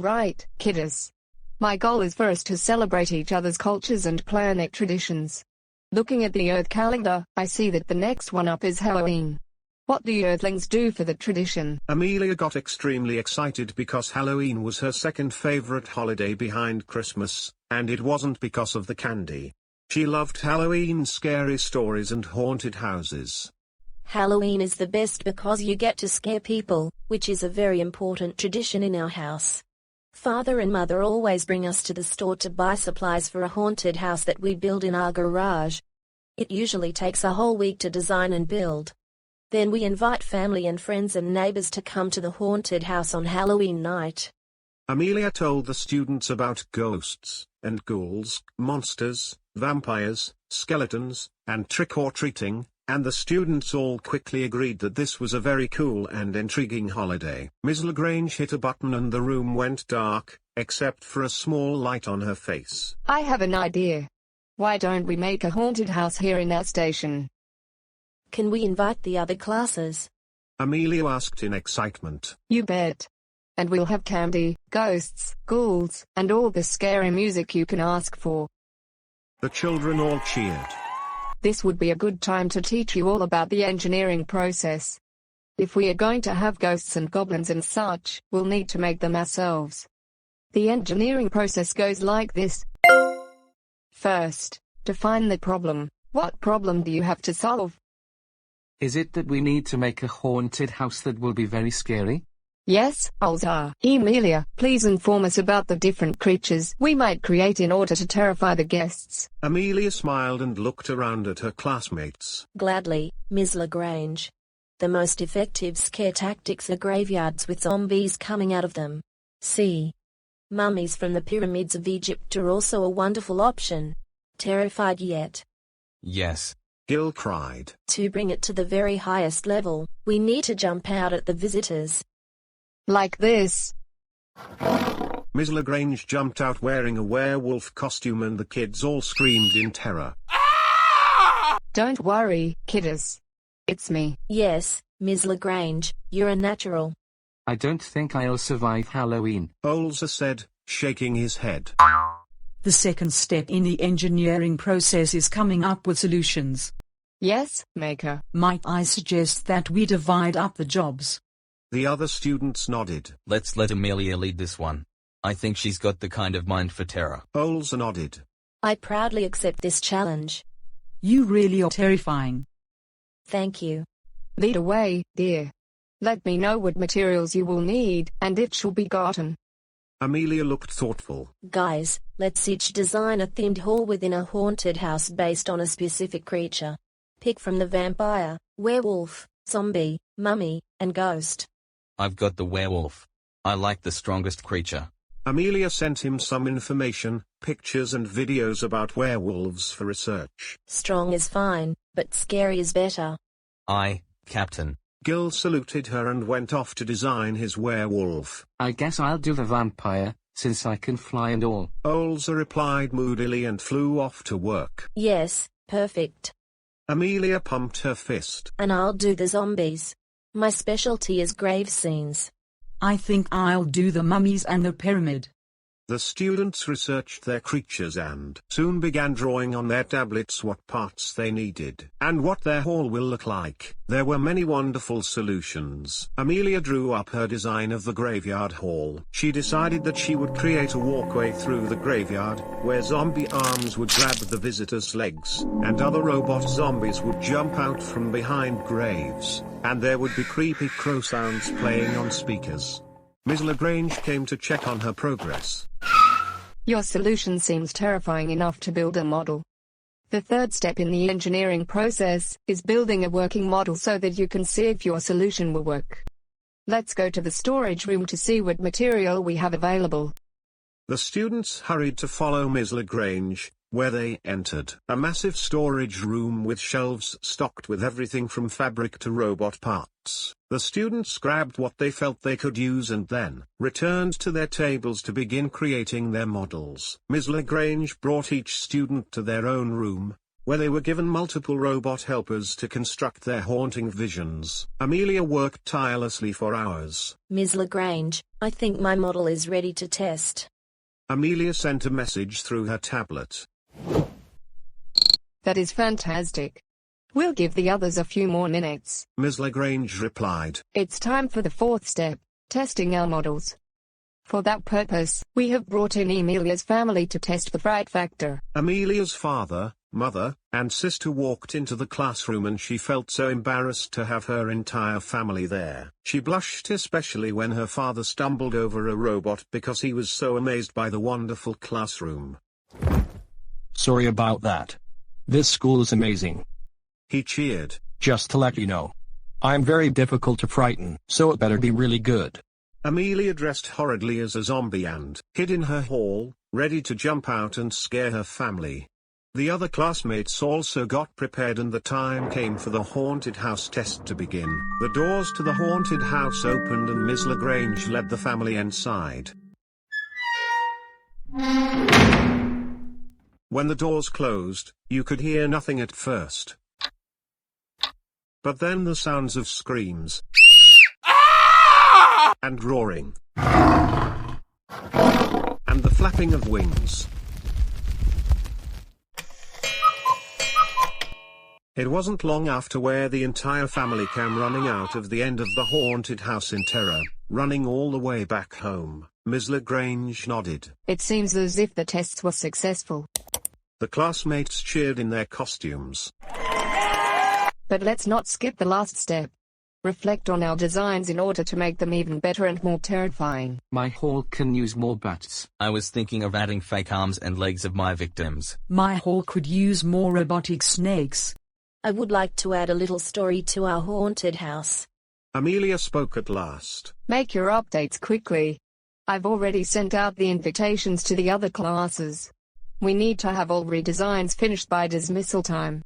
Alright, kiddos. My goal is for us to celebrate each other's cultures and planet traditions. Looking at the Earth calendar, I see that the next one up is Halloween. What do you Earthlings do for the tradition? Emelia got extremely excited because Halloween was her second favorite holiday behind Christmas, and it wasn't because of the candy. She loved Halloween scary stories and haunted houses. Halloween is the best because you get to scare people, which is a very important tradition in our house. Father and Mother always bring us to the store to buy supplies for a haunted house that we build in our garage. It usually takes a whole week to design and build. Then we invite family and friends and neighbors to come to the haunted house on Halloween night. Emelia told the students about ghosts, and ghouls, monsters, vampires, skeletons, and trick-or-treating, and the students all quickly agreed that this was a very cool and intriguing holiday. Ms. Lagrange hit a button and the room went dark, except for a small light on her face. I have an idea. Why don't we make a haunted house here in our station? Can we invite the other classes? Emelia asked in excitement. You bet. And we'll have candy, ghosts, ghouls, and all the scary music you can ask for. The children all cheered. This would be a good time to teach you all about the engineering process. If we are going to have ghosts and goblins and such, we'll need to make them ourselves. The engineering process goes like this. First, define the problem. What problem do you have to solve? Is it that we need to make a haunted house that will be very scary? Yes, Olza. Emelia, please inform us about the different creatures we might create in order to terrify the guests. Emelia smiled and looked around at her classmates. Gladly, Ms. Lagrange. The most effective scare tactics are graveyards with zombies coming out of them. See. Mummies from the pyramids of Egypt are also a wonderful option. Terrified yet? Yes. Gil cried. To bring it to the very highest level, we need to jump out at the visitors. Like this. Ms. Lagrange jumped out wearing a werewolf costume and the kids all screamed in terror. Don't worry, kiddos. It's me. Yes, Ms. Lagrange, you're a natural. I don't think I'll survive Halloween. Olza said, shaking his head. The second step in the engineering process is coming up with solutions. Yes, Maker. Might I suggest that we divide up the jobs? The other students nodded. Let's let Emelia lead this one. I think she's got the kind of mind for terror. Olza nodded. I proudly accept this challenge. You really are terrifying. Thank you. Lead away, dear. Let me know what materials you will need, and it shall be gotten. Emelia looked thoughtful. Guys, let's each design a themed hall within a haunted house based on a specific creature. Pick from the vampire, werewolf, zombie, mummy, and ghost. I've got the werewolf. I like the strongest creature. Emelia sent him some information, pictures and videos about werewolves for research. Strong is fine, but scary is better. Aye, Captain. Gil saluted her and went off to design his werewolf. I guess I'll do the vampire, since I can fly and all. Olza replied moodily and flew off to work. Yes, perfect. Emelia pumped her fist. And I'll do the zombies. My specialty is grave scenes. I think I'll do the mummies and the pyramid. The students researched their creatures and soon began drawing on their tablets what parts they needed and what their hall will look like. There were many wonderful solutions. Emelia drew up her design of the graveyard hall. She decided that she would create a walkway through the graveyard, where zombie arms would grab the visitors' legs, and other robot zombies would jump out from behind graves, and there would be creepy crow sounds playing on speakers. Ms. Lagrange came to check on her progress. Your solution seems terrifying enough to build a model. The third step in the engineering process is building a working model so that you can see if your solution will work. Let's go to the storage room to see what material we have available. The students hurried to follow Ms. Lagrange, where they entered a massive storage room with shelves stocked with everything from fabric to robot parts. The students grabbed what they felt they could use and then returned to their tables to begin creating their models. Ms. Lagrange brought each student to their own room, where they were given multiple robot helpers to construct their haunting visions. Emelia worked tirelessly for hours. Ms. Lagrange, I think my model is ready to test. Emelia sent a message through her tablet. That is fantastic. We'll give the others a few more minutes. Ms. Lagrange replied. It's time for the fourth step, testing our models. For that purpose, we have brought in Emelia's family to test the fright factor. Emelia's father, mother, and sister walked into the classroom and she felt so embarrassed to have her entire family there. She blushed especially when her father stumbled over a robot because he was so amazed by the wonderful classroom. Sorry about that. This school is amazing. He cheered. Just to let you know. I'm very difficult to frighten, so it better be really good. Emelia dressed horridly as a zombie and hid in her hall, ready to jump out and scare her family. The other classmates also got prepared and the time came for the haunted house test to begin. The doors to the haunted house opened and Ms. Lagrange led the family inside. When the doors closed, you could hear nothing at first. But then the sounds of screams and roaring and the flapping of wings. It wasn't long after where the entire family came running out of the end of the haunted house in terror, running all the way back home. Ms. Lagrange nodded. It seems as if the tests were successful. The classmates cheered in their costumes. But let's not skip the last step. Reflect on our designs in order to make them even better and more terrifying. My hall can use more bats. I was thinking of adding fake arms and legs of my victims. My hall could use more robotic snakes. I would like to add a little story to our haunted house. Emelia spoke at last. Make your updates quickly. I've already sent out the invitations to the other classes. We need to have all redesigns finished by dismissal time.